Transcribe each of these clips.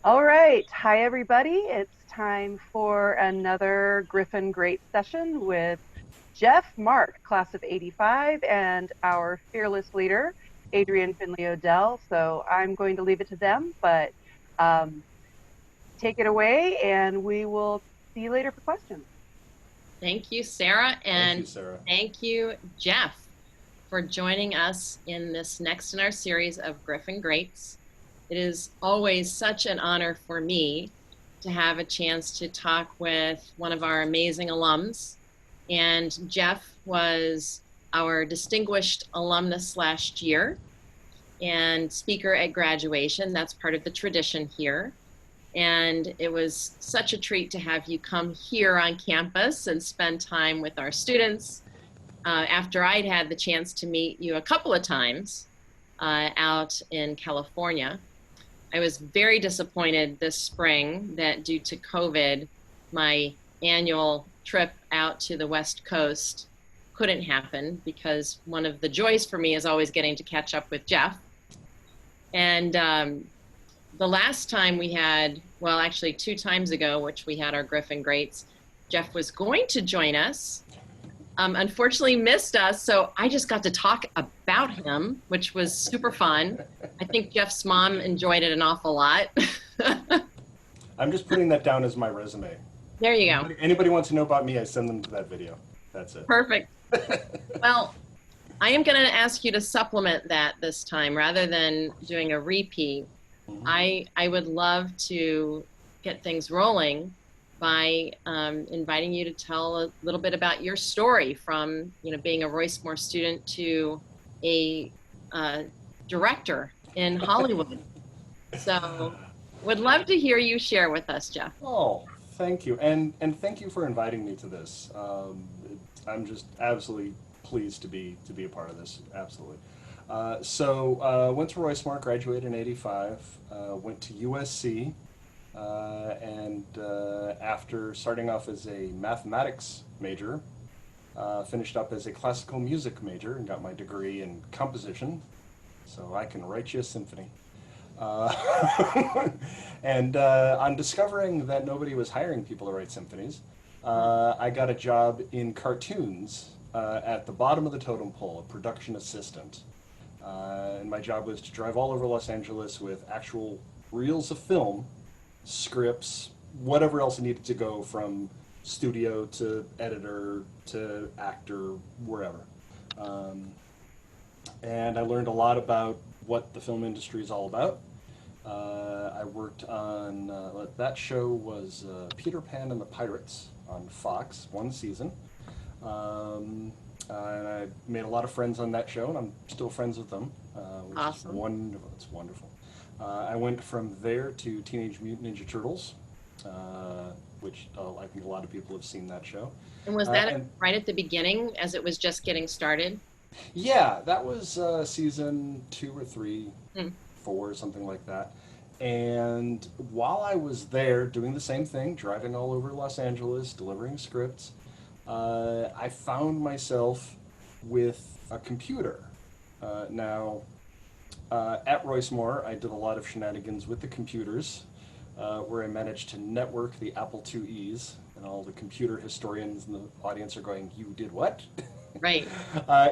All right. Hi, everybody. It's time for another Griffin Great session with Geoff Mark, class of 85, and our fearless leader, Adrian Finley Odell. So I'm going to leave it to them, but um, take it away, and we will see you later for questions. Thank you, Sarah, Thank and you, Sarah. thank you, Geoff, for joining us in this next in our series of Griffin Greats. It is always such an honor for me to have a chance to talk with one of our amazing alums. And Geoff was our distinguished alumnus last year and speaker at graduation. That's part of the tradition here. And it was such a treat to have you come here on campus and spend time with our students after I'd had the chance to meet you a couple of times out in California. I was very disappointed this spring that due to COVID, my annual trip out to the West Coast couldn't happen because one of the joys for me is always getting to catch up with Geoff. And the last time we had, well, actually 2 times ago, which we had our Griffin Greats, Geoff was going to join us. Unfortunately missed us, so I just got to talk about him, which was super fun. I think Geoff's mom enjoyed it an awful lot. I'm just putting that down as my resume. There you go. Anybody wants to know about me, I send them to that video. That's it. Perfect. Well, I am going to ask you to supplement that this time rather than doing a repeat. I would love to get things rolling by inviting you to tell a little bit about your story from being a Royce Moore student to a director in Hollywood. So would love to hear you share with us, Geoff. Oh, thank you. And thank you for inviting me to this. I'm just absolutely pleased to be a part of this. Absolutely. Went to Royce Mark, graduated in '85, went to USC, and after starting off as a mathematics major, finished up as a classical music major and got my degree in composition, so I can write you a symphony. And on discovering that nobody was hiring people to write symphonies, I got a job in cartoons at the bottom of the totem pole, a production assistant. And my job was to drive all over Los Angeles with actual reels of film, scripts, whatever else needed to go from studio to editor to actor, wherever. And I learned a lot about what the film industry is all about. I worked on, that show was Peter Pan and the Pirates on Fox, 1 season. And I made a lot of friends on that show, and I'm still friends with them, which Awesome. is wonderful. It's wonderful. I went from there to Teenage Mutant Ninja Turtles, which I think a lot of people have seen that show. And was that right at the beginning as it was just getting started? Yeah, that was season 2 or 3, Hmm. 4, something like that. And while I was there doing the same thing, driving all over Los Angeles, delivering scripts, I found myself with a computer. At Royce Moore, I did a lot of shenanigans with the computers, where I managed to network the Apple IIe's, and all the computer historians in the audience are going, "You did what?" Right.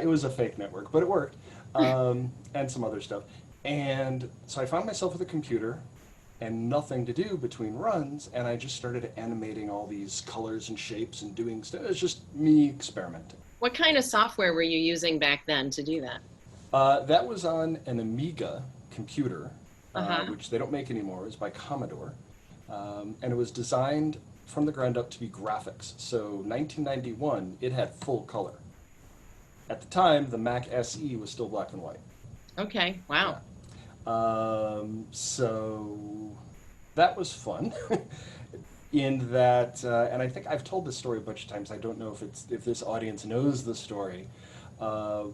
It was a fake network, but it worked, and some other stuff. And so I found myself with a computer and nothing to do between runs, and I just started animating all these colors and shapes and doing stuff. It was just me experimenting. What kind of software were you using back then to do that? That was on an Amiga computer, Uh-huh. which they don't make anymore. It was by Commodore, and it was designed from the ground up to be graphics. So 1991, it had full color. At the time, the Mac SE was still black and white. Okay. Wow. So that was fun. In that, and I think I've told this story a bunch of times. I don't know if this audience knows the story, uh,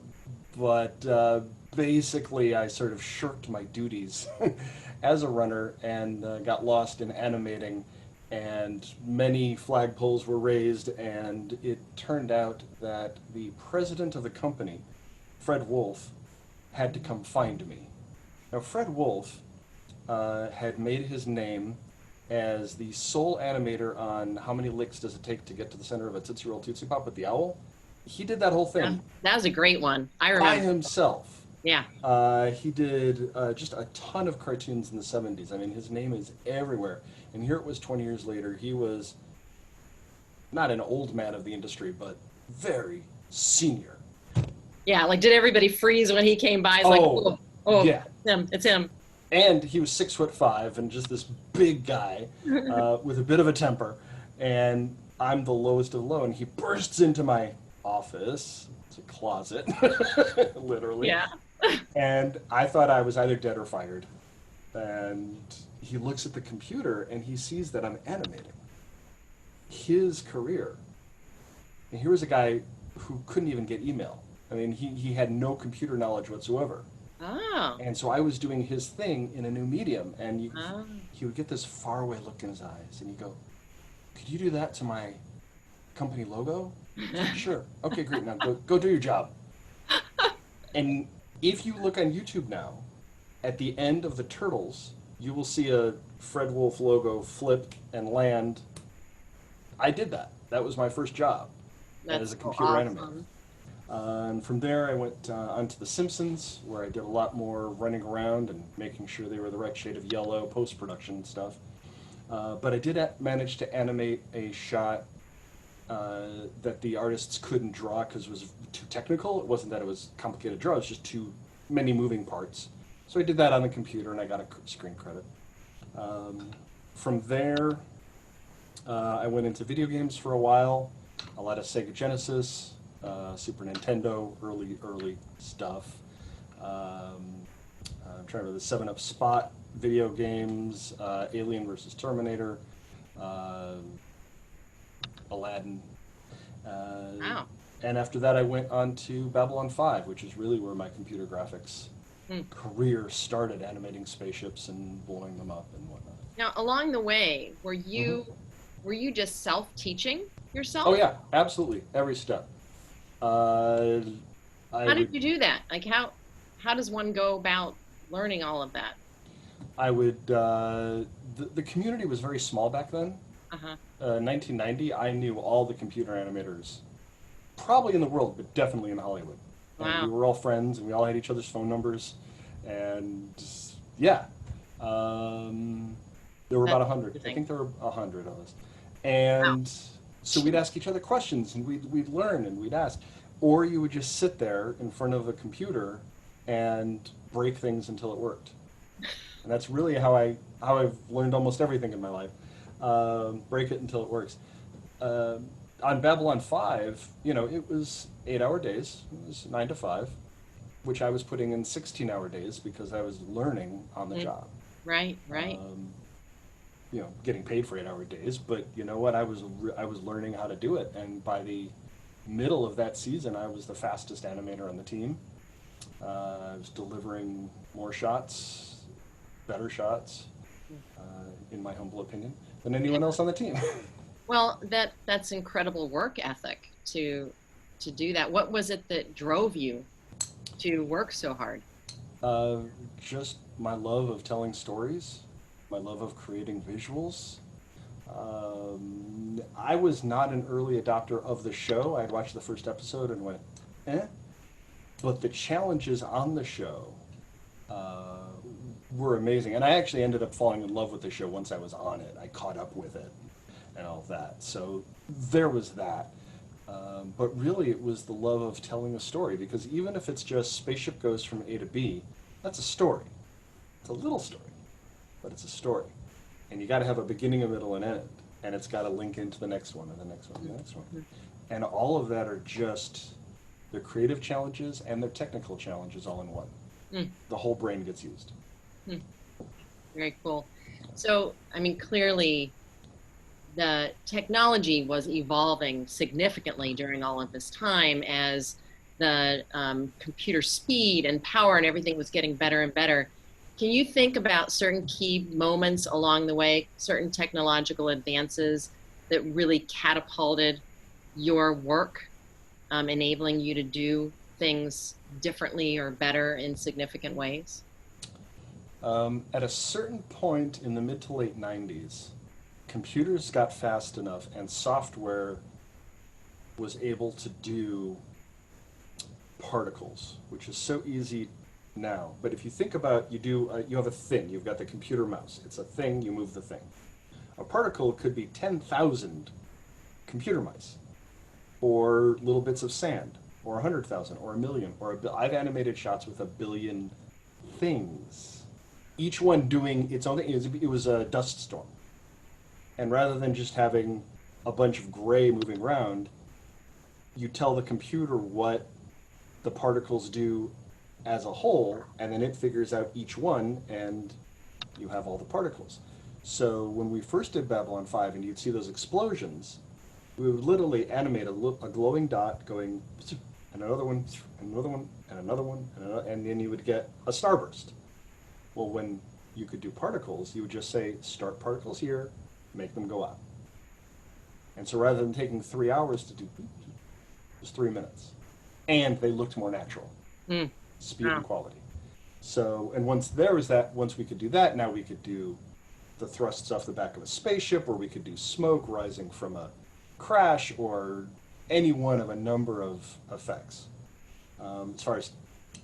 but basically I sort of shirked my duties as a runner and got lost in animating, and many flagpoles were raised, and it turned out that the president of the company, Fred Wolf, had to come find me. Now, Fred Wolf had made his name as the sole animator on How Many Licks Does It Take to Get to the Center of a Tootsie Roll Tootsie Pop with the owl. He did that whole thing That was a great one. I by remember. himself. Yeah. He did just a ton of cartoons in the 70s. I mean, his name is everywhere. And here it was 20 years later. He was not an old man of the industry, but very senior. Yeah, like did everybody freeze when he came by? It's like, yeah. It's him. And he was 6'5" and just this big guy with a bit of a temper. And I'm the lowest of the low. And he bursts into my office. It's a closet, literally. Yeah. And I thought I was either dead or fired. And he looks at the computer and he sees that I'm animating his career. And here was a guy who couldn't even get email. I mean, he had no computer knowledge whatsoever. Oh. And so I was doing his thing in a new medium, and he would get this faraway look in his eyes, and he'd go, "Could you do that to my company logo?" Sure. Okay, great. Now go do your job. And if you look on YouTube now, at the end of the Turtles, you will see a Fred Wolf logo flip and land. I did that. That was my first job as a computer animator. And from there, I went on to The Simpsons, where I did a lot more running around and making sure they were the right shade of yellow, post-production stuff. But I did manage to animate a shot that the artists couldn't draw because it was too technical. It wasn't that it was complicated to draw, it was just too many moving parts. So I did that on the computer, and I got a screen credit. From there, I went into video games for a while, a lot of Sega Genesis, Super Nintendo, early stuff. I'm trying to remember the 7-Up Spot video games, Alien versus Terminator, Aladdin. Wow. And after that, I went on to Babylon 5, which is really where my computer graphics career started, animating spaceships and blowing them up and whatnot. Now, along the way, were you just self-teaching yourself? Oh yeah, absolutely, every step. How did you do that? Like how does one go about learning all of that? I would. The community was very small back then. 1990, I knew all the computer animators, probably in the world, but definitely in Hollywood. Wow. And we were all friends, and we all had each other's phone numbers, and yeah, there were about 100. I think there were 100 of us, and. Wow. So we'd ask each other questions, and we'd learn, and we'd ask. Or you would just sit there in front of a computer and break things until it worked. And that's really how I've learned almost everything in my life. Break it until it works. On Babylon 5, it was 8-hour days. It was 9 to 5, which I was putting in 16-hour days because I was learning on the job. Right. Getting paid for 8-hour days, but you know what? I was learning how to do it, and by the middle of that season, I was the fastest animator on the team. I was delivering more shots, better shots, in my humble opinion, than anyone else on the team. Well, that's incredible work ethic to do that. What was it that drove you to work so hard? Just my love of telling stories. My love of creating visuals. I was not an early adopter of the show. I had watched the first episode and went, eh. But the challenges on the show were amazing. And I actually ended up falling in love with the show once I was on it. I caught up with it and all of that. So there was that. But really it was the love of telling a story, because even if it's just spaceship goes from A to B, that's a story. It's a little story. But it's a story, and you got to have a beginning, a middle, and end, and it's got to link into the next one, and the next one, and the next one, and all of that are just their creative challenges and their technical challenges all in one. The whole brain gets used. Very cool. So, I mean, clearly, the technology was evolving significantly during all of this time as the computer speed and power and everything was getting better and better. Can you think about certain key moments along the way, certain technological advances that really catapulted your work, enabling you to do things differently or better in significant ways? At a certain point in the mid to late 90s, computers got fast enough and software was able to do particles, which is so easy now. But if you think about, you have a thing, you've got the computer mouse. It's a thing, you move the thing. A particle could be 10,000 computer mice, or little bits of sand, or 100,000, or a million, or I've animated shots with 1 billion things, each one doing its own thing. It was a dust storm. And rather than just having a bunch of gray moving around, you tell the computer what the particles do as a whole, and then it figures out each one, and you have all the particles. So when we first did Babylon 5 and you'd see those explosions, we would literally animate a glowing dot going, and another one, and another one, and another one, and then you would get a starburst. Well, when you could do particles, you would just say, start particles here, make them go out. And so rather than taking 3 hours to do, it was 3 minutes. And they looked more natural. Speed and quality. So, and once we could do that, now we could do the thrusts off the back of a spaceship, or we could do smoke rising from a crash, or any one of a number of effects. As far as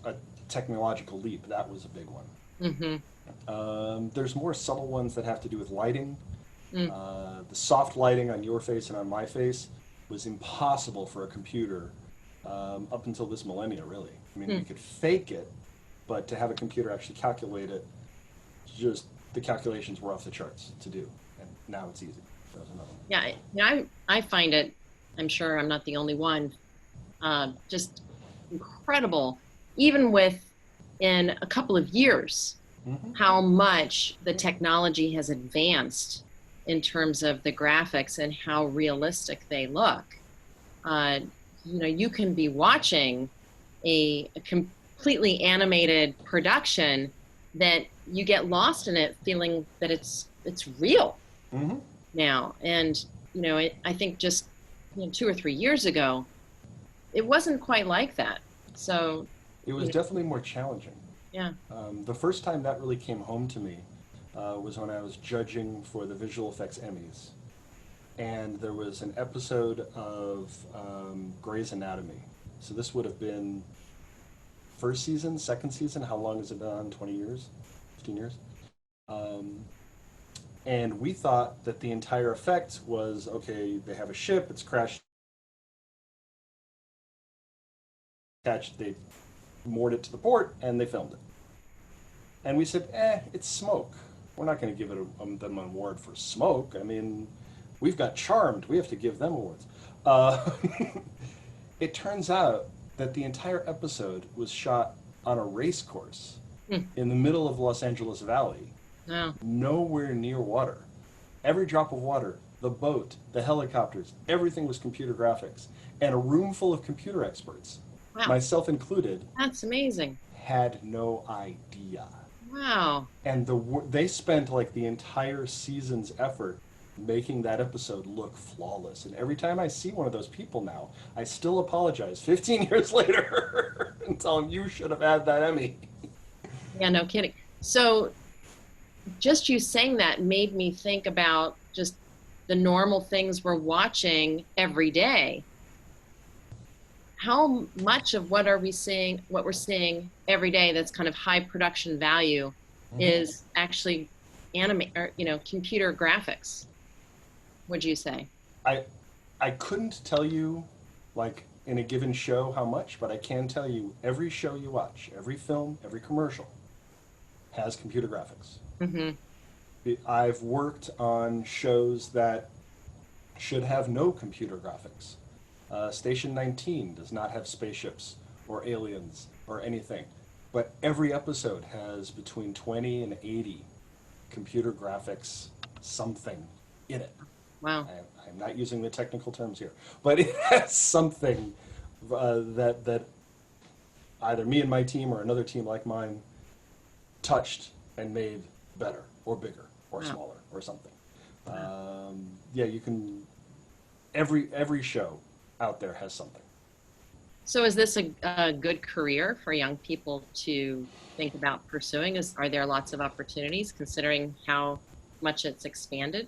a technological leap, that was a big one. There's more subtle ones that have to do with lighting. The soft lighting on your face and on my face was impossible for a computer up until this millennia, really. I mean, we could fake it, but to have a computer actually calculate it, just the calculations were off the charts to do. And now it's easy. That was another one. Yeah, I find it, I'm sure I'm not the only one, just incredible, even in a couple of years, how much the technology has advanced in terms of the graphics and how realistic they look. You can be watching a completely animated production that you get lost in it, feeling that it's real now. And I think just 2 or 3 years ago, it wasn't quite like that. So it was definitely more challenging. Yeah. The first time that really came home to me was when I was judging for the visual effects Emmys. And there was an episode of Grey's Anatomy. So this would have been first season, second season. How long has it been on? 20 years? 15 years? And we thought that the entire effect was, okay, they have a ship, it's crashed, they moored it to the port, and they filmed it. And we said, it's smoke. We're not going to give them an award for smoke. I mean, we've got Charmed. We have to give them awards. It turns out that the entire episode was shot on a race course in the middle of Los Angeles Valley, nowhere near water. Every drop of water, the boat, the helicopters, everything was computer graphics. And a room full of computer experts, myself included, that's amazing, had no idea. Wow. And they spent like the entire season's effort making that episode look flawless. And every time I see one of those people now, I still apologize 15 years later and tell them, you should have had that Emmy. Yeah, no kidding. So just you saying that made me think about just the normal things we're watching every day. How much of what we're seeing every day that's kind of high production value is actually computer graphics, would you say? I couldn't tell you, like, in a given show how much, but I can tell you every show you watch, every film, every commercial has computer graphics. I've worked on shows that should have no computer graphics. Station 19 does not have spaceships or aliens or anything, but every episode has between 20 and 80 computer graphics something in it. Wow. I'm not using the technical terms here, but it has something that either me and my team or another team like mine touched and made better or bigger or smaller or something. You can, every show out there has something. So is this a good career for young people to think about pursuing? Are there lots of opportunities considering how much it's expanded?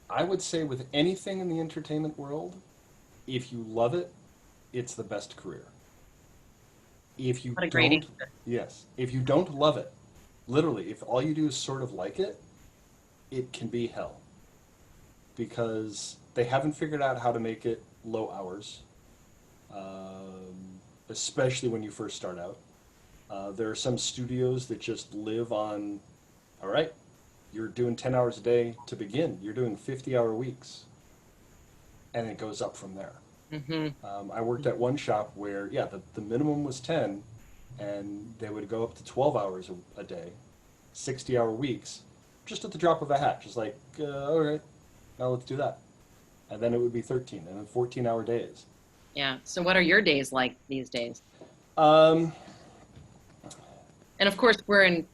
I would say with anything in the entertainment world, if you love it, it's the best career. If you What a great don't, answer. yes, if you don't love it, literally, if all you do is sort of like it can be hell because they haven't figured out how to make it low hours, especially when you first start out. There are some studios that just live on, all right, you're doing 10 hours a day to begin, you're doing 50-hour weeks, and it goes up from there. Hmm. I worked at one shop where, yeah, the minimum was 10, and they would go up to 12 hours a day, 60-hour weeks, just at the drop of a hat. Just like, all right, now let's do that. And then it would be 13, and then 14-hour days. Yeah. So what are your days like these days? Um, And of course, we're in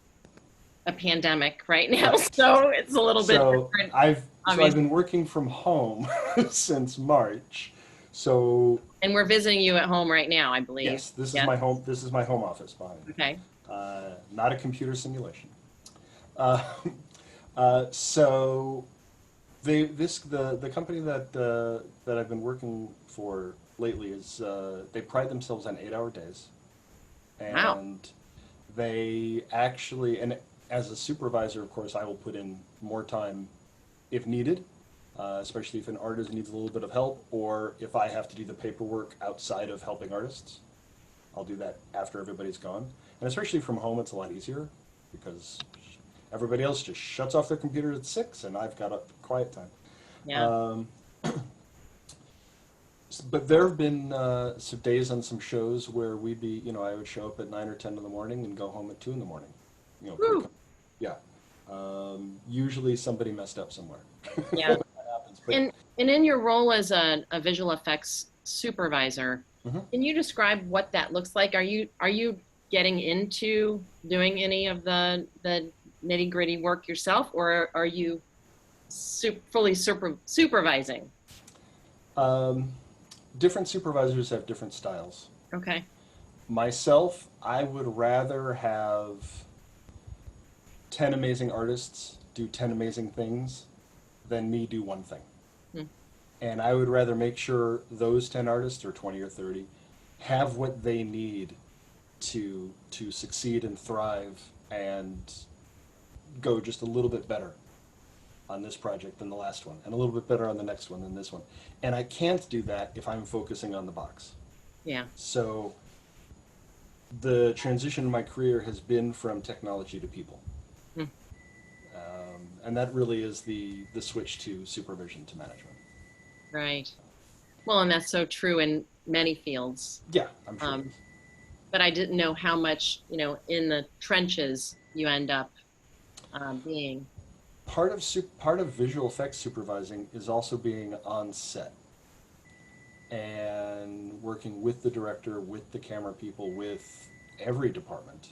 a pandemic right now, right. so it's a little bit So different, I've obviously. been working from home since March. So And we're visiting you at home right now, I believe. yes, this is Yes. my home. This is my home office behind me. Okay. Not a computer simulation. Uh, so the company that I've been working for lately is they pride themselves on 8-hour days, Wow. and they actually, and as a supervisor, of course, I will put in more time if needed, especially if an artist needs a little bit of help, or if I have to do the paperwork outside of helping artists. I'll do that after everybody's gone. And especially from home, it's a lot easier because everybody else just shuts off their computer at 6 and I've got a quiet time. Yeah. Um, but there have been some days on some shows where we'd be, I would show up at 9 or 10 in the morning and go home at 2 in the morning. Woo. Yeah. Usually somebody messed up somewhere. Yeah. That happens. But And in your role as a visual effects supervisor, mhm. can you describe what that looks like? Are you getting into doing any of the nitty gritty work yourself, or are you fully supervising? Um, Different supervisors have different styles. Okay. Myself, I would rather have 10 amazing artists do 10 amazing things than me do one thing. Hmm. And I would rather make sure those 10 artists, or 20 or 30, have what they need to succeed and thrive and go just a little bit better on this project than the last one, and a little bit better on the next one than this one. And I can't do that if I'm focusing on the box. Yeah. So the transition in my career has been from technology to people. Hmm. And that really is the switch to supervision to management. Right. Well, and that's so true in many fields. Yeah, I'm sure. Um, but I didn't know how much, in the trenches you end up being. Part of visual effects supervising is also being on set and working with the director, with the camera people, with every department,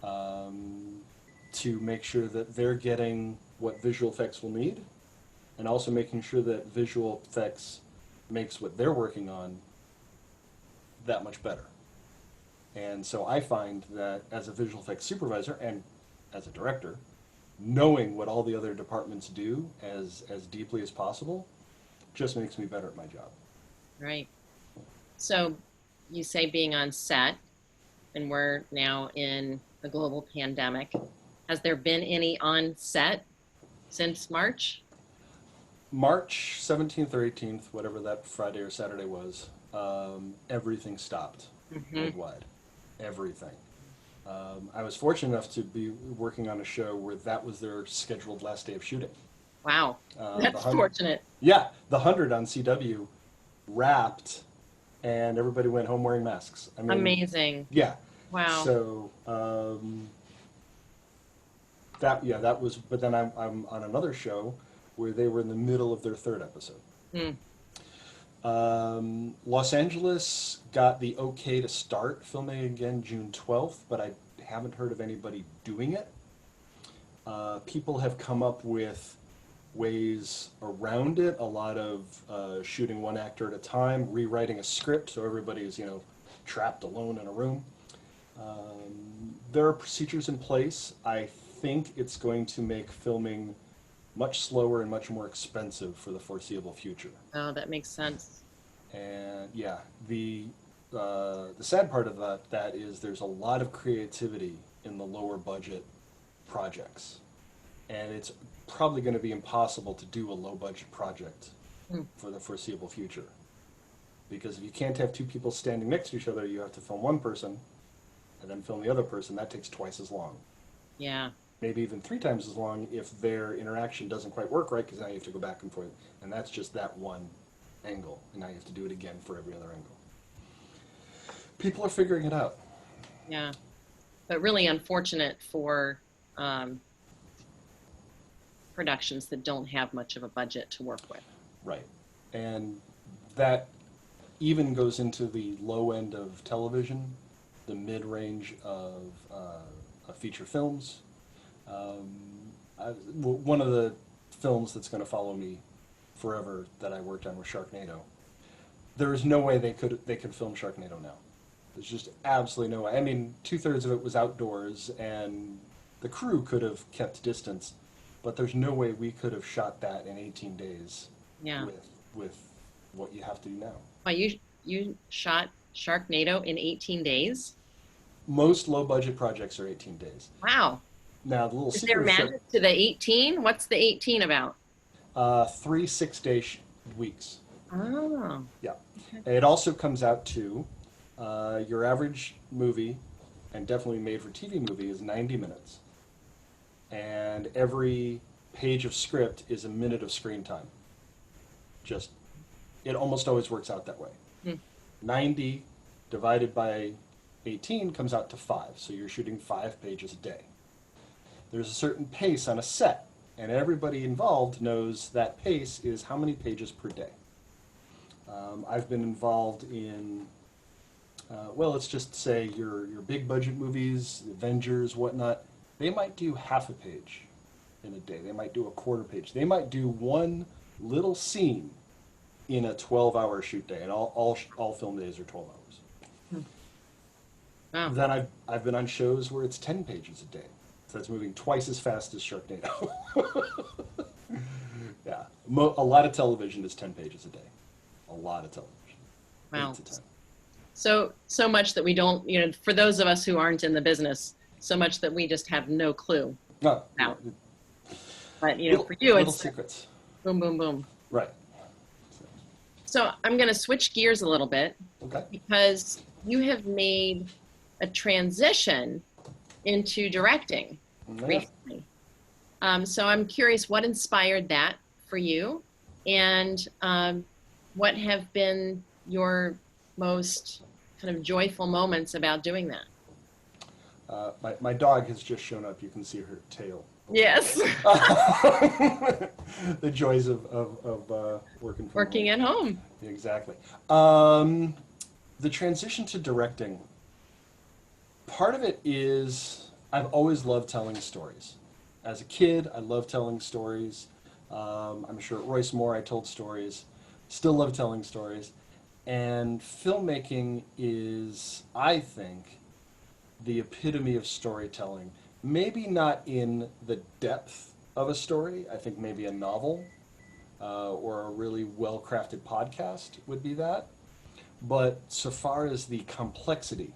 um, to make sure that they're getting what visual effects will need, and also making sure that visual effects makes what they're working on that much better. And so I find that as a visual effects supervisor and as a director, knowing what all the other departments do as deeply as possible just makes me better at my job. Right. So you say being on set, and we're now in a global pandemic. Has there been any on set since March? March 17th or 18th, whatever that Friday or Saturday was, everything stopped Hmm. worldwide. Everything. I was fortunate enough to be working on a show where that was their scheduled last day of shooting. Wow. The That's 100, fortunate. yeah, the 100 on CW wrapped, and everybody went home wearing masks. I mean, Amazing. yeah. Wow. So that was. But then I'm on another show where they were in the middle of their third episode. Hmm. Los Angeles got the okay to start filming again June 12th, but I haven't heard of anybody doing it. People have come up with ways around it, a lot of shooting one actor at a time, rewriting a script so everybody's, trapped alone in a room. There are procedures in place. I think it's going to make filming much slower and much more expensive for the foreseeable future. Oh, that makes sense. And yeah, the sad part of that is there's a lot of creativity in the lower budget projects, and it's probably going to be impossible to do a low budget project for the foreseeable future. Because if you can't have two people standing next to each other, you have to film one person and then film the other person. That takes twice as long. Yeah. Maybe even 3 times as long if their interaction doesn't quite work right, because now you have to go back and forth. And that's just that one angle. And now you have to do it again for every other angle. People are figuring it out. Yeah. But really unfortunate for productions that don't have much of a budget to work with. Right. And that even goes into the low end of television, the mid-range of feature films. One of the films that's going to follow me forever that I worked on was Sharknado. There is no way they could film Sharknado now. There's just absolutely no way. I mean, 2/3 of it was outdoors, and the crew could have kept distance, but there's no way we could have shot that in 18 days. Yeah. With what you have to do now. Well, you shot Sharknado in 18 days? Most low-budget projects are 18 days. Wow. Now, the little Is secret there magic to the 18? What's the 18 about? 3 6-day weeks. Oh. Yeah. It also comes out to your average movie, and definitely made for TV movie, is 90 minutes. And every page of script is a minute of screen time. It almost always works out that way. 90 divided by 18 comes out to 5, so you're shooting 5 pages a day. There's a certain pace on a set, and everybody involved knows that pace is how many pages per day. I've been involved in, let's just say your big budget movies, Avengers, whatnot. They might do half a page in a day. They might do a quarter page. They might do one little scene in a 12-hour shoot day, and all film days are 12 hours. Wow. Then I've been on shows where it's 10 pages a day. So that's moving twice as fast as Sharknado. Yeah. A lot of television is 10 pages a day. A lot of television. Wow. 8 to 10. So much that we don't, for those of us who aren't in the business, so much that we just have no clue. No. Wow. No. But, for you, little it's secrets. boom, boom, boom. Right. So I'm going to switch gears a little bit. Okay. Because you have made a transition into directing recently. So I'm curious, what inspired that for you, and what have been your most kind of joyful moments about doing that? My dog has just shown up. You can see her tail. Yes. The joys of working from Working home. at home. Exactly. The transition to directing, part of it is I've always loved telling stories. As a kid, I loved telling stories. I'm sure at Royce Moore I told stories. Still love telling stories. And filmmaking is, I think, the epitome of storytelling. Maybe not in the depth of a story. I think maybe a novel or a really well-crafted podcast would be that. But so far as the complexity,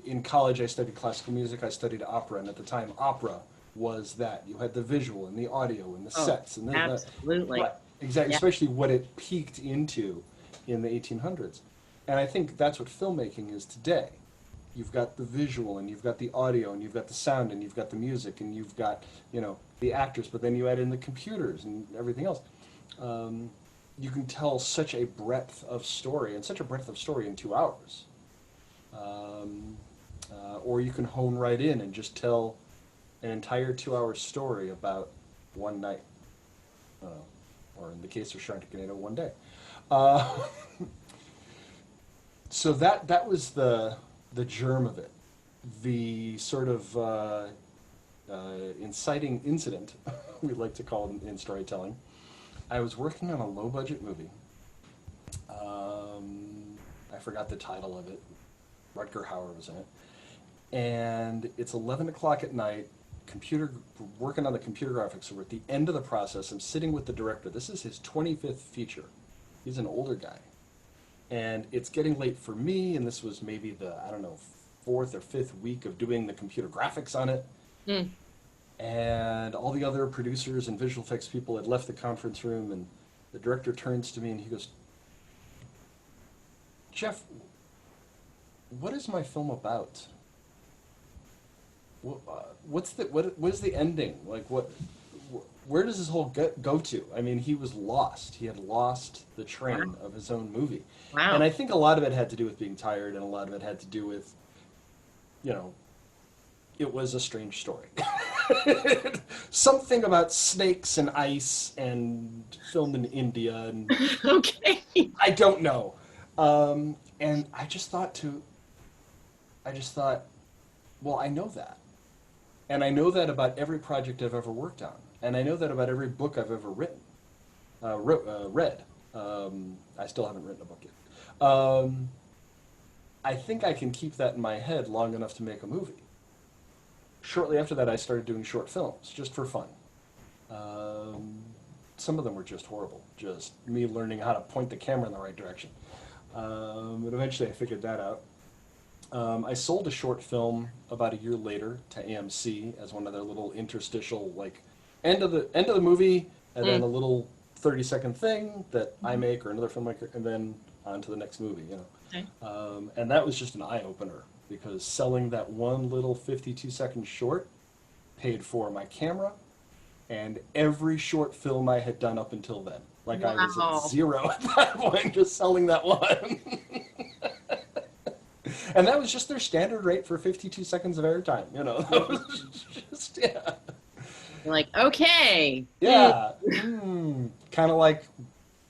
in college I studied classical music, I studied opera, and at the time opera was that. You had the visual and the audio and the sets. And absolutely. Right, exactly, Yeah. Especially what it peaked into in the 1800s. And I think that's what filmmaking is today. You've got the visual, and you've got the audio, and you've got the sound, and you've got the music, and you've got, the actors, but then you add in the computers and everything else. You can tell such a breadth of story, and such a breadth of story in 2 hours. Or you can hone right in and just tell an entire 2-hour story about one night. Or in the case of Sharknado, one day. So that was the germ of it. The sort of inciting incident, we like to call it in storytelling. I was working on a low-budget movie. I forgot the title of it. Rutger Hauer was in it. And it's 11 o'clock at night, working on the computer graphics. So we're at the end of the process. I'm sitting with the director. This is his 25th feature. He's an older guy. And it's getting late for me, and this was maybe the, I don't know, 4th or 5th week of doing the computer graphics on it. Mm. And all the other producers and visual effects people had left the conference room, and the director turns to me and he goes, "Geoff, what is my film about? What is the ending? Like, where does this whole go to?" I mean, he was lost. He had lost the train of his own movie. Wow. And I think a lot of it had to do with being tired, and a lot of it had to do with, you know, it was a strange story. Something about snakes and ice and filmed in India. And okay. I don't know. And I just thought, well, I know that. And I know that about every project I've ever worked on. And I know that about every book I've ever read. I still haven't written a book yet. I think I can keep that in my head long enough to make a movie. Shortly after that, I started doing short films, just for fun. Some of them were just horrible, just me learning how to point the camera in the right direction. But eventually I figured that out. I sold a short film about a year later to AMC as one of their little interstitial, like, end of the movie, and then a little 30-second thing that I make or another filmmaker, and then on to the next movie, you know. Okay. And that was just an eye-opener, because selling that one little 52-second short paid for my camera and every short film I had done up until then. Like, wow. I was at zero at that point, just selling that one. And that was just their standard rate for 52 seconds of airtime, you know. That was just, yeah. You're like, okay. Yeah. Kind of like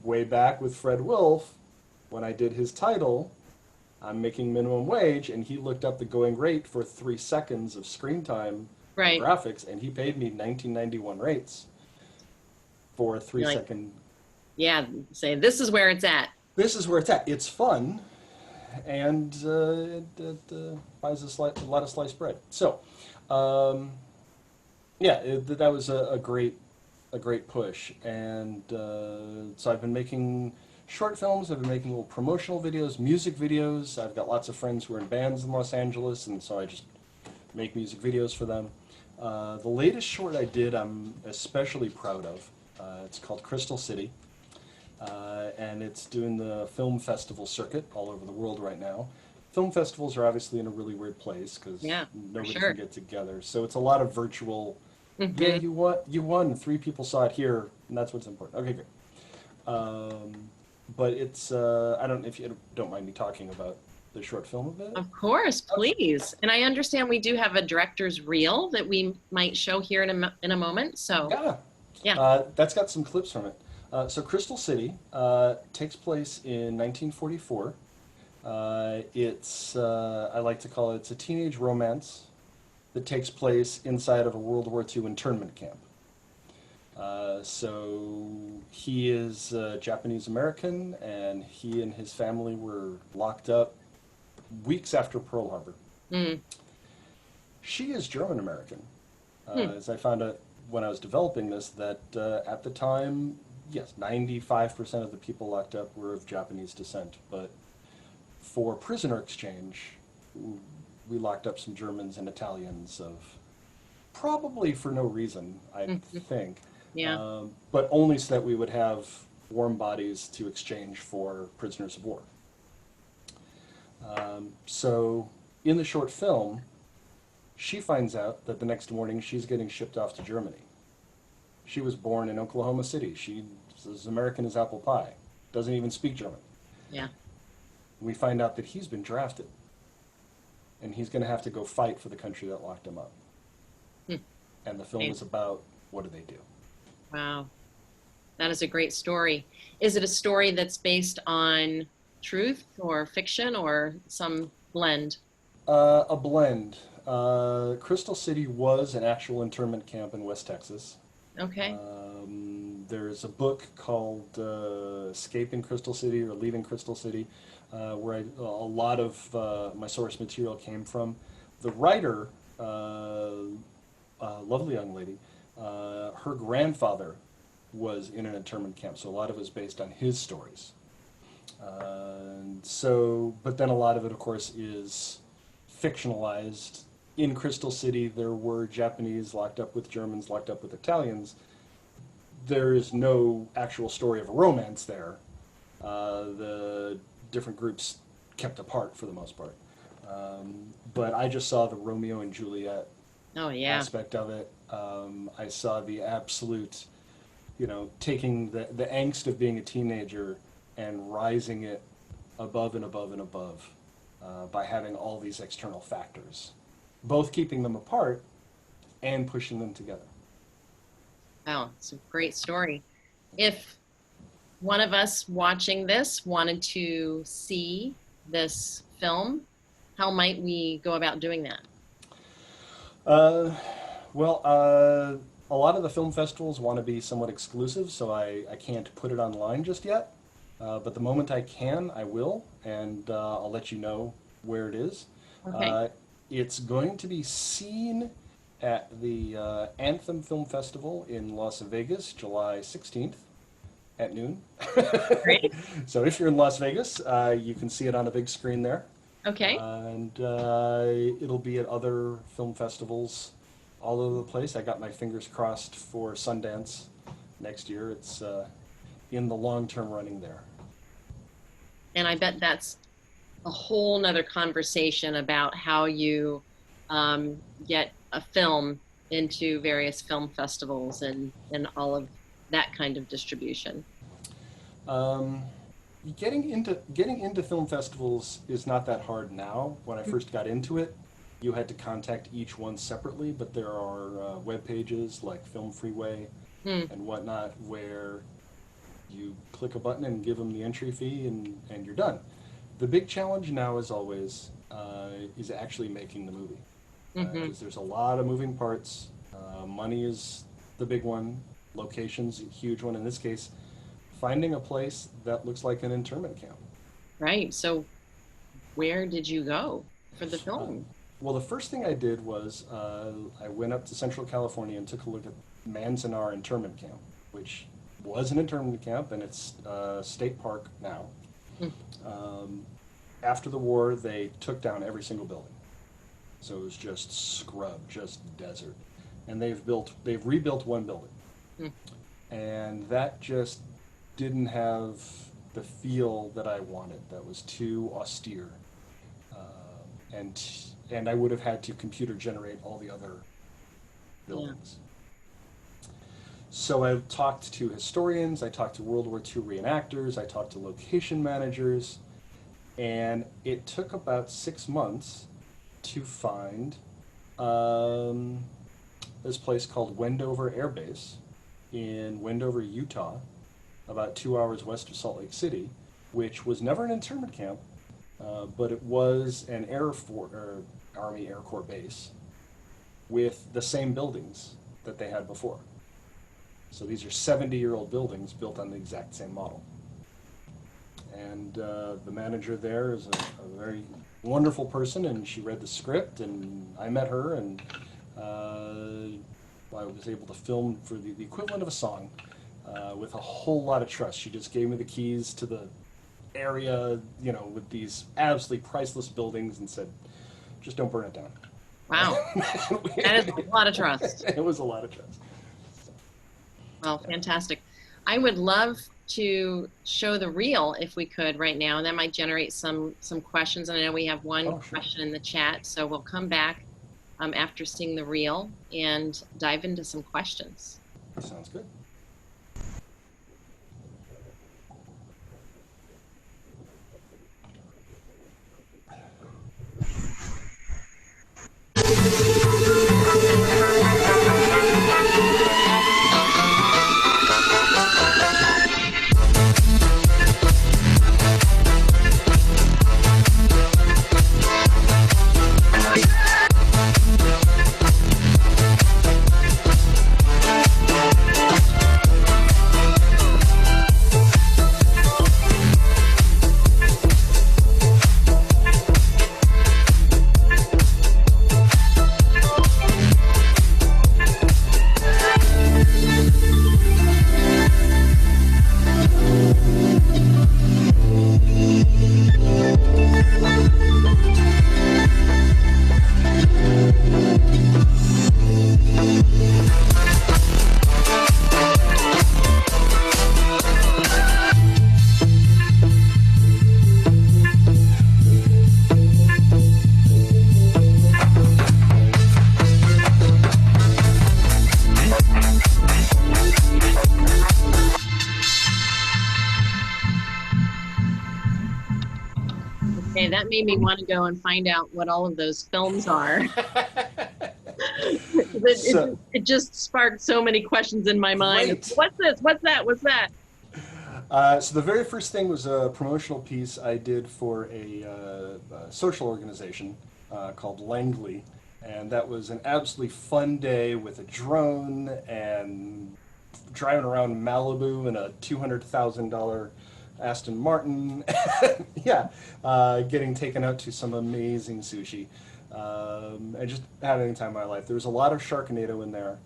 way back with Fred Wolf, when I did his title, I'm making minimum wage, and he looked up the going rate for 3 seconds of screen time graphics, and he paid me $19.91 rates for a 3-second. Yeah, say this is where it's at. This is where it's at. It's fun, and it buys a lot of sliced bread. So, yeah, that was a great push, and so I've been making short films. I've been making little promotional videos, music videos. I've got lots of friends who are in bands in Los Angeles, and so I just make music videos for them. The latest short I did, I'm especially proud of. It's called Crystal City, and it's doing the film festival circuit all over the world right now. Film festivals are obviously in a really weird place because nobody can get together, so it's a lot of virtual. Mm-hmm. Yeah, you won. 3 people saw it here, and that's what's important. Okay, great. But it's, I don't know if you don't mind me talking about the short film a bit. Of course, please. And I understand we do have a director's reel that we might show here in a moment. So yeah. That's got some clips from it. So Crystal City takes place in 1944. It's, I like to call it, it's a teenage romance that takes place inside of a World War II internment camp. So he is Japanese American, and he and his family were locked up weeks after Pearl Harbor. Mm. She is German American. As I found out when I was developing this, that at the time, yes, 95% of the people locked up were of Japanese descent, but for prisoner exchange, we locked up some Germans and Italians of probably for no reason, I think. Yeah. But only so that we would have warm bodies to exchange for prisoners of war. So in the short film, she finds out that the next morning she's getting shipped off to Germany. She was born in Oklahoma City. She's as American as apple pie. Doesn't even speak German. Yeah. We find out that he's been drafted. And he's going to have to go fight for the country that locked him up. And the film is about, what do they do? Wow. That is a great story. Is it a story that's based on truth or fiction or some blend? A blend. Crystal City was an actual internment camp in West Texas. Okay. There's a book called Escaping Crystal City or Leaving Crystal City, where a lot of my source material came from. The writer, lovely young lady, her grandfather was in an internment camp, so a lot of it was based on his stories. But then a lot of it, of course, is fictionalized. In Crystal City, there were Japanese locked up with Germans, locked up with Italians. There is no actual story of a romance there. The different groups kept apart for the most part. But I just saw the Romeo and Juliet aspect of it. I saw the absolute, taking the angst of being a teenager and rising it above and above and above by having all these external factors, both keeping them apart and pushing them together. Wow, it's a great story. If one of us watching this wanted to see this film, how might we go about doing that? A lot of the film festivals want to be somewhat exclusive, so I can't put it online just yet. But the moment I can, I will, and I'll let you know where it is. Okay. It's going to be seen at the Anthem Film Festival in Las Vegas, July 16th at noon. Great. So if you're in Las Vegas, you can see it on a big screen there. Okay. And it'll be at other film festivals all over the place. I got my fingers crossed for Sundance next year. It's in the long-term running there. And I bet that's a whole nother conversation about how you get a film into various film festivals and all of that kind of distribution. Getting into film festivals is not that hard now. When I first got into it, you had to contact each one separately, but there are web pages like Film Freeway and whatnot where you click a button and give them the entry fee and you're done. The big challenge now, as always, is actually making the movie. Because there's a lot of moving parts. Money is the big one. Location's a huge one. In this case, finding a place that looks like an internment camp. Right. So where did you go for the film? Well, the first thing I did was I went up to Central California and took a look at Manzanar Internment Camp, which was an internment camp, and it's a state park now. After the war, they took down every single building. So it was just scrub, just desert. And they've rebuilt one building. And that just didn't have the feel that I wanted. That was too austere. And I would have had to computer generate all the other buildings. So I talked to historians, I talked to World War II reenactors, I talked to location managers, and it took about 6 months to find this place called Wendover Air Base in Wendover, Utah, about 2 hours west of Salt Lake City, which was never an internment camp, but it was an Army Air Corps base with the same buildings that they had before. So these are 70-year-old buildings built on the exact same model. And the manager there is a very wonderful person, and she read the script, and I met her, and I was able to film for the equivalent of a song with a whole lot of trust. She just gave me the keys to the area, with these absolutely priceless buildings, and said, just don't burn it down. Wow. That is a lot of trust. It was a lot of trust. Well, fantastic. I would love to show the reel if we could right now, and that might generate some questions. And I know we have one question in the chat, so we'll come back after seeing the reel and dive into some questions. Sounds good. that made me want to go and find out what all of those films are. It just sparked so many questions in my mind. Great. What's this? What's that? What's that? So the very first thing was a promotional piece I did for a social organization called Langley, and that was an absolutely fun day with a drone and driving around Malibu in a $200,000 Aston Martin. Yeah, getting taken out to some amazing sushi. And just having the time of my life. There was a lot of Sharknado in there,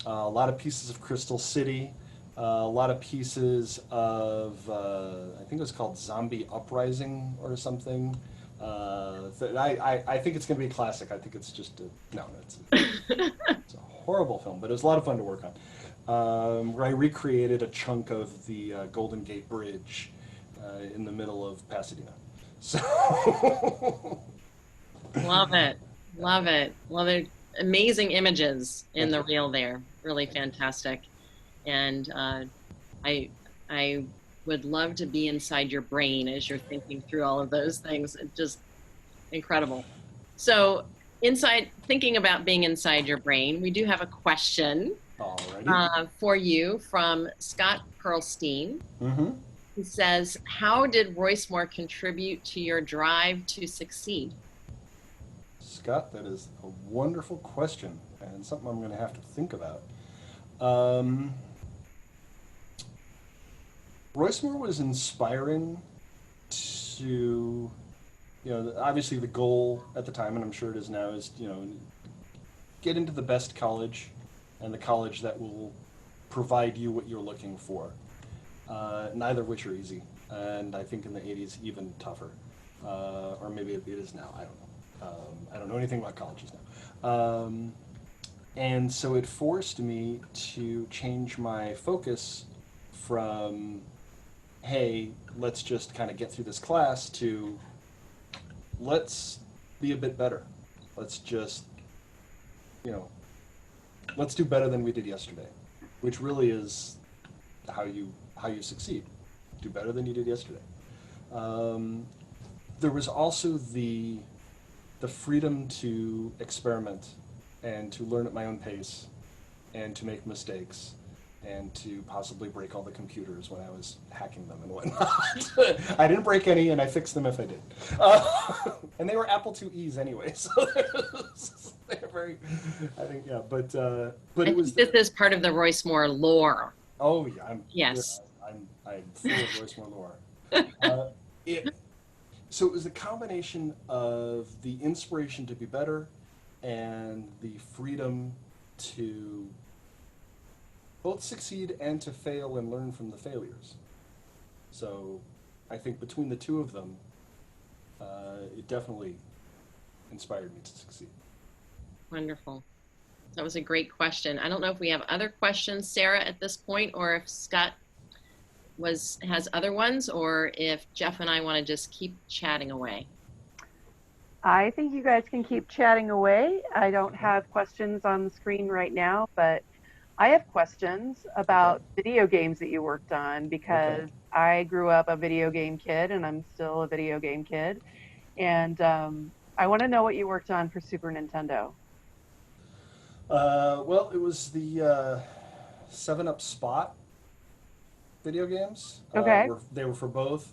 a lot of pieces of Crystal City, a lot of pieces of, I think it was called Zombie Uprising or something. I think it's going to be a classic. I think it's just it's a horrible film, but it was a lot of fun to work on. Where I recreated a chunk of the Golden Gate Bridge in the middle of Pasadena. So. Love it. Love it. Well, they're amazing images in the reel there. Really fantastic. And I would love to be inside your brain as you're thinking through all of those things. It's just incredible. So thinking about being inside your brain, we do have a question for you from Scott Perlstein. Mm-hmm. He says, how did Royce Moore contribute to your drive to succeed? Scott, that is a wonderful question and something I'm going to have to think about. Royce Moore was inspiring to, obviously the goal at the time, and I'm sure it is now, is, get into the best college and the college that will provide you what you're looking for. Neither of which are easy, and I think in the 80s even tougher. Or maybe it is now, I don't know. I don't know anything about colleges now. And so it forced me to change my focus from, hey, let's just kind of get through this class, to let's be a bit better. Let's just, let's do better than we did yesterday, which really is how you succeed. Do better than you did yesterday. There was also the freedom to experiment and to learn at my own pace and to make mistakes and to possibly break all the computers when I was hacking them and whatnot. I didn't break any, and I fixed them if I did. And they were Apple IIe's anyway, so they're very, I think, yeah. But it was. This is part of the Royce Moore lore. Oh yeah, yes. I'm full of Royce Moore lore. So it was a combination of the inspiration to be better and the freedom to both succeed and to fail and learn from the failures. So I think between the two of them, it definitely inspired me to succeed. Wonderful. That was a great question. I don't know if we have other questions, Sarah, at this point, or if Scott has other ones, or if Geoff and I want to just keep chatting away. I think you guys can keep chatting away. I don't have questions on the screen right now, but I have questions about video games that you worked on, because I grew up a video game kid, and I'm still a video game kid. And I want to know what you worked on for Super Nintendo. Well, it was the 7-Up Spot video games. Okay. They were for both.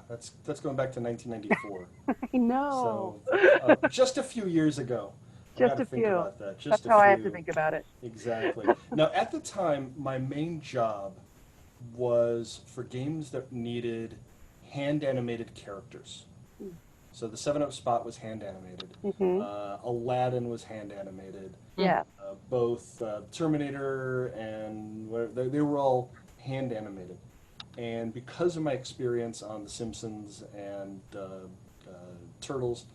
That's going back to 1994. I know. So just a few years ago. Just a few. About that. That's how I have to think about it. Exactly. Now, at the time, my main job was for games that needed hand-animated characters. So the 7-Up Spot was hand-animated. Mm-hmm. Aladdin was hand-animated. Yeah. Both Terminator and they were all hand-animated. And because of my experience on The Simpsons and Turtles,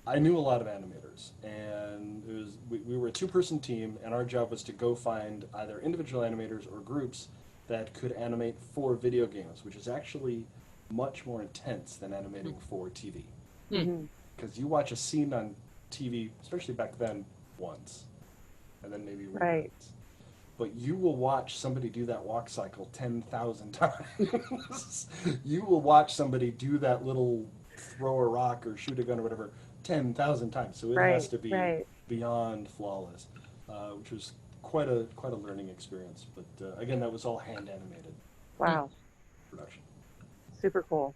I knew a lot of animators. And we were a 2-person team, and our job was to go find either individual animators or groups that could animate for video games, which is actually much more intense than animating for TV. Because you watch a scene on TV, especially back then, once, and then maybe right. but you will watch somebody do that walk cycle 10,000 times. You will watch somebody do that little throw a rock or shoot a gun or whatever 10,000 times. So it has Right, to be right. beyond flawless, which was quite a learning experience. But again, that was all hand animated Wow. production. Super cool.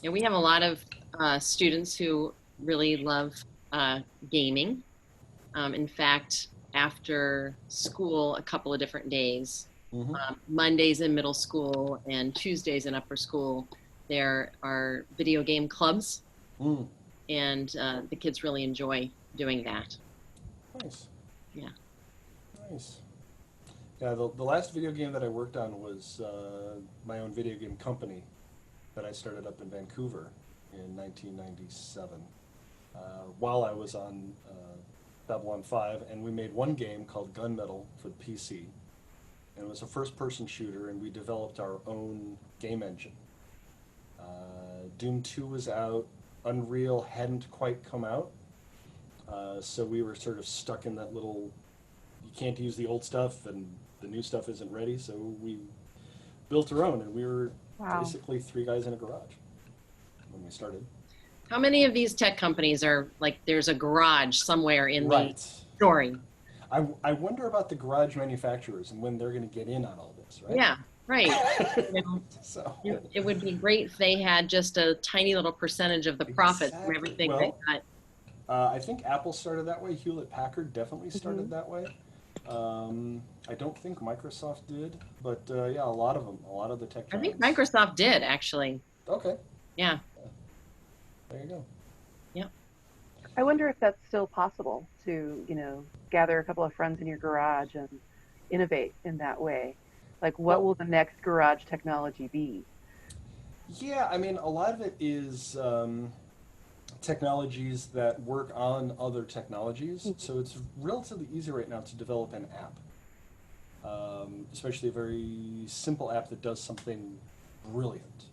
Yeah, we have a lot of students who really love gaming. In fact, after school, a couple of different days, Mm-hmm. Mondays in middle school and Tuesdays in upper school, there are video game clubs, Mm. and the kids really enjoy doing that. Nice. Yeah. Nice. Yeah, the last video game that I worked on was my own video game company that I started up in Vancouver in 1997 while I was on Babylon 5, and we made one game called Gunmetal for the PC, and it was a first-person shooter, and we developed our own game engine. Doom 2 was out, Unreal hadn't quite come out, so we were sort of stuck in that little, you can't use the old stuff and the new stuff isn't ready, so we built our own, and we were Wow. basically three guys in a garage when we started. How many of these tech companies are like, there's a garage somewhere in the story? I wonder about the garage manufacturers and when they're going to get in on all this, right? Yeah, right. You know, So it would be great if they had just a tiny little percentage of the profit from everything they got. I think Apple started that way. Hewlett-Packard definitely started that way. I don't think Microsoft did, but yeah, a lot of them, a lot of the tech giants. I think Microsoft did, actually. Okay. Yeah. There you go. Yeah. I wonder if that's still possible to, gather a couple of friends in your garage and innovate in that way. Like, what will the next garage technology be? Yeah, I mean, a lot of it is technologies that work on other technologies. So it's relatively easy right now to develop an app, especially a very simple app that does something brilliant.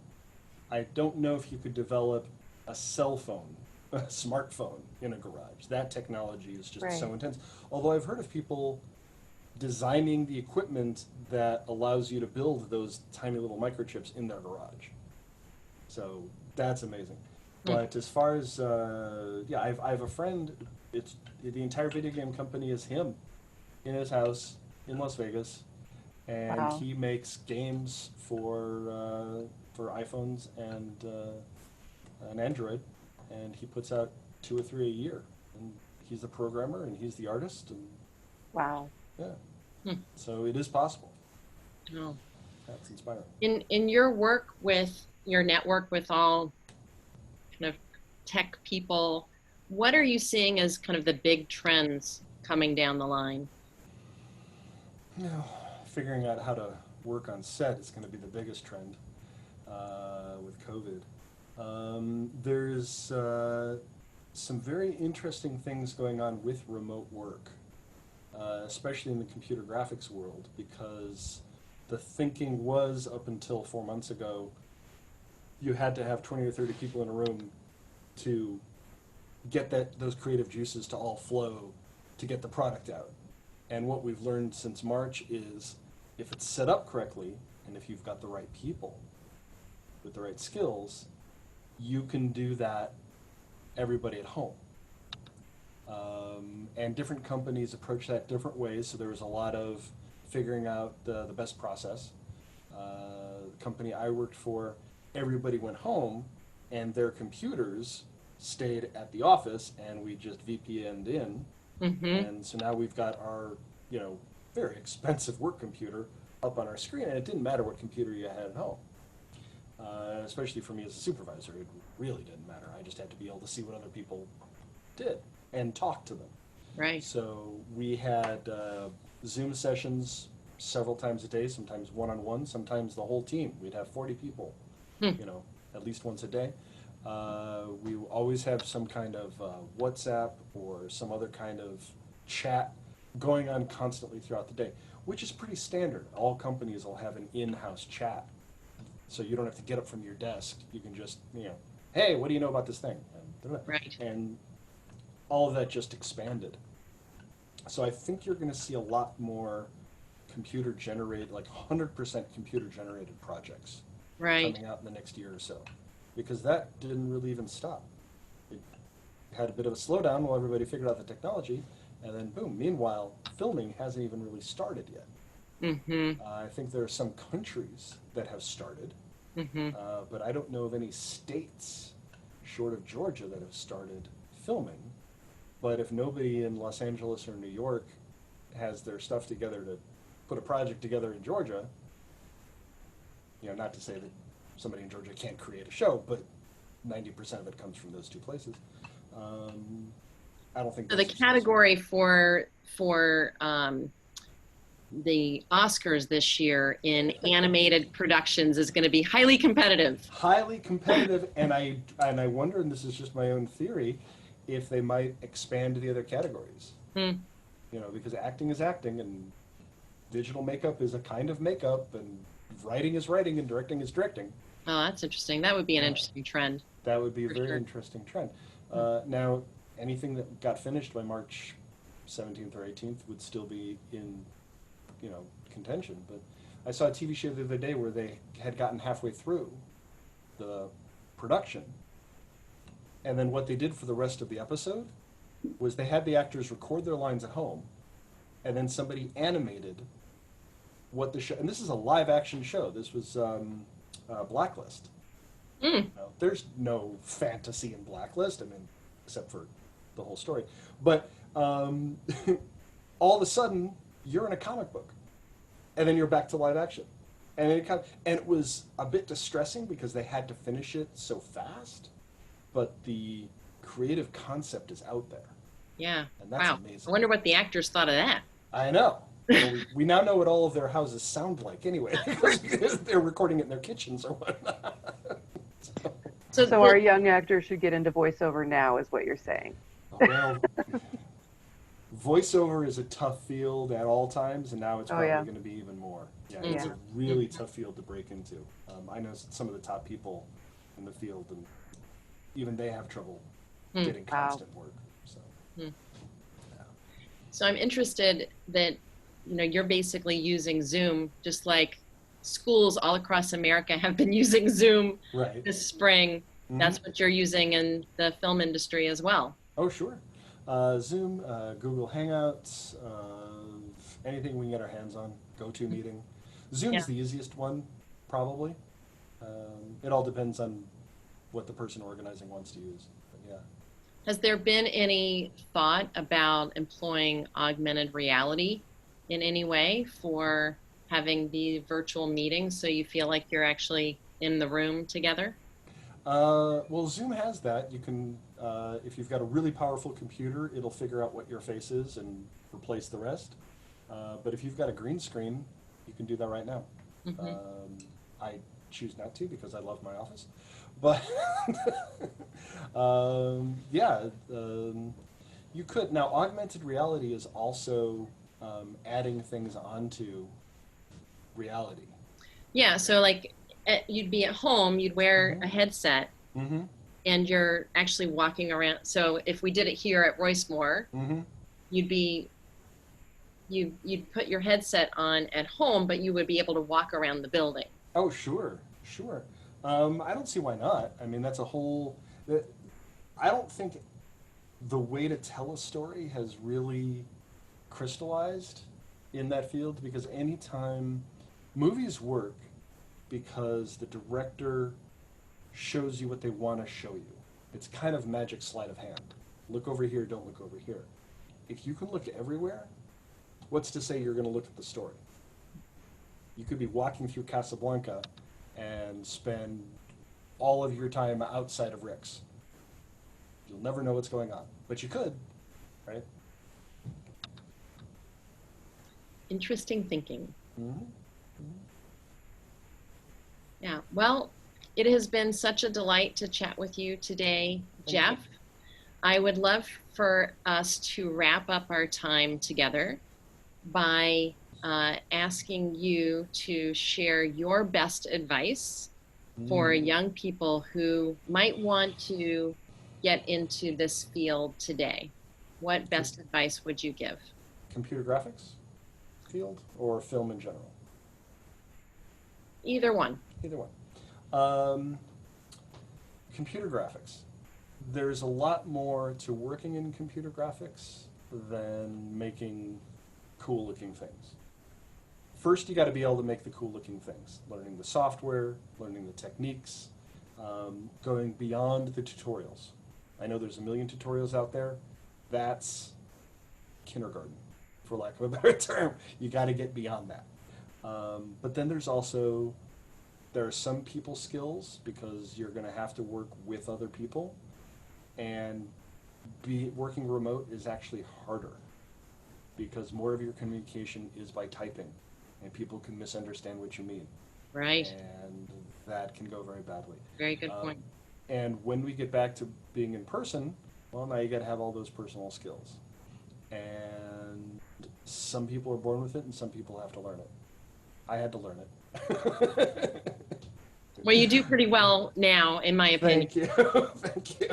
I don't know if you could develop a cell phone, a smartphone in a garage. That technology is just so intense. Although I've heard of people designing the equipment that allows you to build those tiny little microchips in their garage. So that's amazing. But as far as yeah, I have a friend. It's the entire video game company is him, in his house in Las Vegas, and he makes games for iPhones and an Android, and he puts out 2 or 3 a year. And he's the programmer and he's the artist. And wow. Yeah. So it is possible. Oh. That's inspiring. In your work with your network with all kind of tech people, what are you seeing as kind of the big trends coming down the line? Figuring out how to work on set is going to be the biggest trend with COVID. There's some very interesting things going on with remote work, especially in the computer graphics world, because the thinking was, up until 4 months ago, you had to have 20 or 30 people in a room to get those creative juices to all flow to get the product out. And what we've learned since March is, if it's set up correctly, and if you've got the right people with the right skills, you can do that everybody at home. And different companies approach that different ways, so there was a lot of figuring out the best process. The company I worked for, everybody went home, and their computers stayed at the office, and we just VPN'd in. And so now we've got our, very expensive work computer up on our screen, and it didn't matter what computer you had at home. Especially for me as a supervisor, it really didn't matter. I just had to be able to see what other people did and talk to them. Right. So we had Zoom sessions several times a day, sometimes one-on-one, sometimes the whole team. We'd have 40 people, at least once a day. We always have some kind of WhatsApp or some other kind of chat going on constantly throughout the day, which is pretty standard. All companies will have an in-house chat. So you don't have to get up from your desk. You can just, hey, what do you know about this thing? Right. And all of that just expanded. So I think you're going to see a lot more computer generated, like 100% computer generated projects Right. coming out in the next year or so, because that didn't really even stop. It had a bit of a slowdown while everybody figured out the technology, and then boom. Meanwhile, filming hasn't even really started yet. Mm-hmm. I think there are some countries that have started, Mm-hmm. but I don't know of any states, short of Georgia, that have started filming. But if nobody in Los Angeles or New York has their stuff together to put a project together in Georgia, not to say that somebody in Georgia can't create a show, but 90% of it comes from those two places. I don't think So the that's category for the Oscars this year in animated productions is going to be highly competitive. highly competitive, and I wonder, and this is just my own theory, if they might expand the other categories. Hmm. Because acting is acting, and digital makeup is a kind of makeup, and writing is writing, and directing is directing. Oh, that's interesting. That would be an interesting trend. That would be a For very sure. interesting trend. Now, anything that got finished by March 17th or 18th would still be in, contention. But I saw a TV show the other day where they had gotten halfway through the production, and then what they did for the rest of the episode was they had the actors record their lines at home, and then somebody animated what the show. And this is a live action show. This was Blacklist. Mm. There's no fantasy in Blacklist, I mean, except for the whole story. But all of a sudden, you're in a comic book, and then you're back to live action, and it was a bit distressing because they had to finish it so fast. But the creative concept is out there, Yeah. and that's Wow. amazing. I wonder what the actors thought of that. I know. Well, we now know what all of their houses sound like anyway, because they're recording it in their kitchens or whatnot. So our young actors should get into voiceover now, is what you're saying. Well, voiceover is a tough field at all times, and now it's probably yeah. going to be even more. Yeah, Yeah. it's a really tough field to break into. I know some of the top people in the field, and even they have trouble getting constant work. So, So I'm interested that you're basically using Zoom, just like schools all across America have been using Zoom right. this spring. Mhm. That's what you're using in the film industry as well. Oh, sure. Zoom, Google Hangouts, anything we can get our hands on, GoToMeeting. Zoom's the easiest one, probably. It all depends on what the person organizing wants to use. But yeah. Has there been any thought about employing augmented reality in any way for having the virtual meetings so you feel like you're actually in the room together? Well, Zoom has that. You can, if you've got a really powerful computer, it'll figure out what your face is and replace the rest. But if you've got a green screen, you can do that right now. Mm-hmm. I choose not to because I love my office. But you could. Now, augmented reality is also adding things onto reality. Yeah, so like you'd be at home, you'd wear a headset, Mm-hmm. and you're actually walking around. So if we did it here at Royce Moore, Mm-hmm. you'd put your headset on at home, but you would be able to walk around the building. Oh, sure, sure. I don't see why not. I mean, that's a whole. I don't think the way to tell a story has really crystallized in that field, because anytime movies work because the director shows you what they want to show you. It's kind of magic sleight of hand. Look over here, don't look over here. If you can look everywhere, what's to say you're going to look at the story? You could be walking through Casablanca and spend all of your time outside of Rick's. You'll never know what's going on, but you could, right? Interesting thinking. Mm-hmm. Yeah, well, it has been such a delight to chat with you today, Geoff. I would love for us to wrap up our time together by asking you to share your best advice for young people who might want to get into this field today. What best advice would you give? computer graphics field or film in general? Either one. Either one. Computer graphics. There's a lot more to working in computer graphics than making cool-looking things. First, you got to be able to make the cool-looking things. Learning the software, learning the techniques, going beyond the tutorials. I know there's a million tutorials out there. That's kindergarten, for lack of a better term. You got to get beyond that. But then there are some people skills, because you're going to have to work with other people, and working remote is actually harder because more of your communication is by typing, and people can misunderstand what you mean. Right. And that can go very badly. Very good point. And when we get back to being in person, well, now you got to have all those personal skills. And some people are born with it, and some people have to learn it. I had to learn it. Well, you do pretty well now, in my opinion. Thank you. Thank you.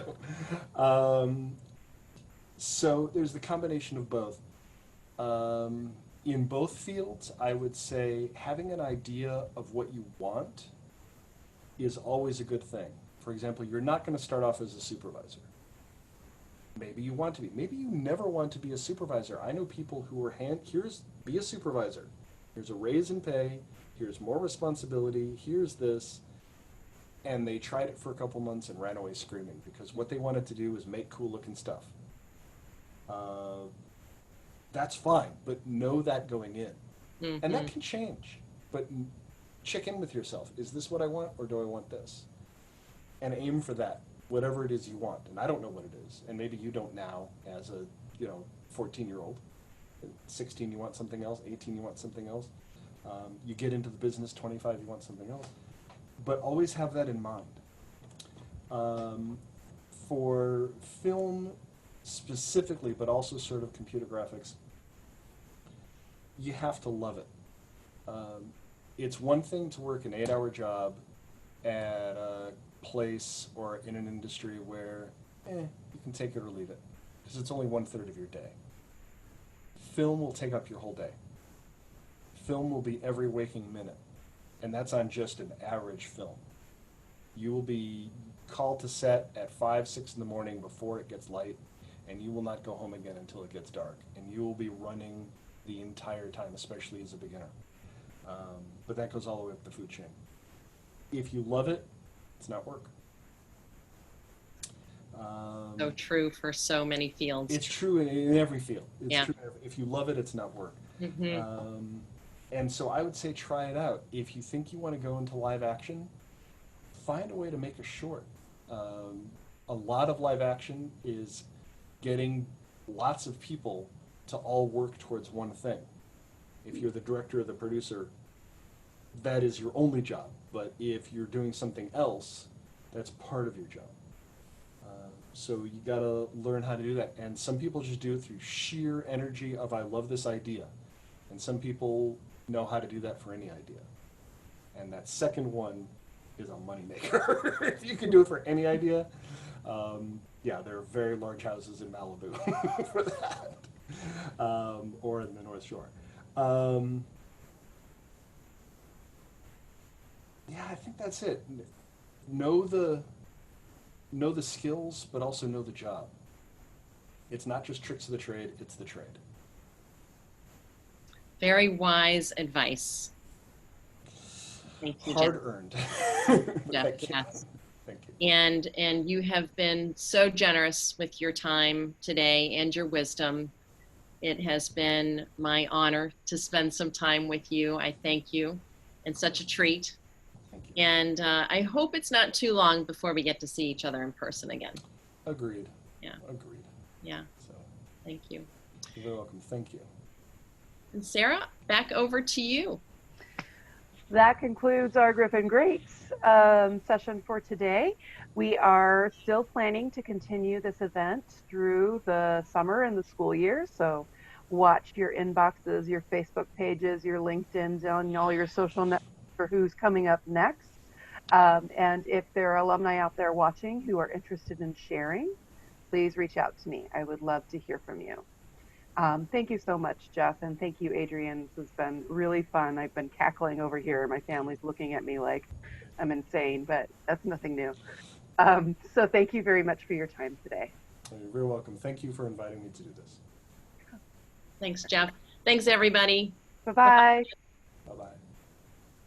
So there's the combination of both. In both fields, I would say having an idea of what you want is always a good thing. For example, you're not going to start off as a supervisor. Maybe you want to be. Maybe you never want to be a supervisor. I know people who are be a supervisor. Here's a raise in pay. Here's more responsibility. Here's this. And they tried it for a couple months and ran away screaming because what they wanted to do was make cool looking stuff. That's fine, but know that going in. Mm-hmm. And that can change. But check in with yourself. Is this what I want, or do I want this? And aim for that, whatever it is you want. And I don't know what it is. And maybe you don't now as a 14-year-old. 16, you want something else. 18, you want something else. You get into the business, 25, you want something else. But always have that in mind. For film specifically, but also sort of computer graphics, you have to love it. It's one thing to work an 8-hour job at a place or in an industry where you can take it or leave it, because it's only 1/3 of your day. Film will take up your whole day. Film will be every waking minute. And that's on just an average film. You will be called to set at 5, 6 in the morning before it gets light, and you will not go home again until it gets dark. And you will be running the entire time, especially as a beginner. But that goes all the way up the food chain. If you love it, it's not work. So true for so many fields. It's true in every field. It's true if you love it, it's not work. Mm-hmm. And so I would say try it out. If you think you want to go into live action, find a way to make a short. A lot of live action is getting lots of people to all work towards one thing. If you're the director or the producer, that is your only job. But if you're doing something else, that's part of your job. So you got to learn how to do that. And some people just do it through sheer energy of, I love this idea. And some people know how to do that for any idea. And that second one is a moneymaker. If you can do it for any idea, there are very large houses in Malibu for that, or in the North Shore. I think that's it. Know the skills, but also know the job. It's not just tricks of the trade, it's the trade. Very wise advice. Thank you, Hard-earned. Geoff, yes. Thank you. And you have been so generous with your time today and your wisdom. It has been my honor to spend some time with you. I thank you, and such a treat. Thank you. And I hope it's not too long before we get to see each other in person again. Agreed. Yeah. Agreed. Yeah. So, thank you. You're very welcome. Thank you. And Sarah, back over to you. That concludes our Griffin Greats session for today. We are still planning to continue this event through the summer and the school year. So watch your inboxes, your Facebook pages, your LinkedIn's, and all your social networks for who's coming up next. And if there are alumni out there watching who are interested in sharing, please reach out to me. I would love to hear from you. Thank you so much, Geoff, and thank you, Adrian. This has been really fun. I've been cackling over here. My family's looking at me like I'm insane, but that's nothing new. So thank you very much for your time today. You're very welcome. Thank you for inviting me to do this. Thanks, Geoff. Thanks, everybody. Bye-bye. Bye-bye.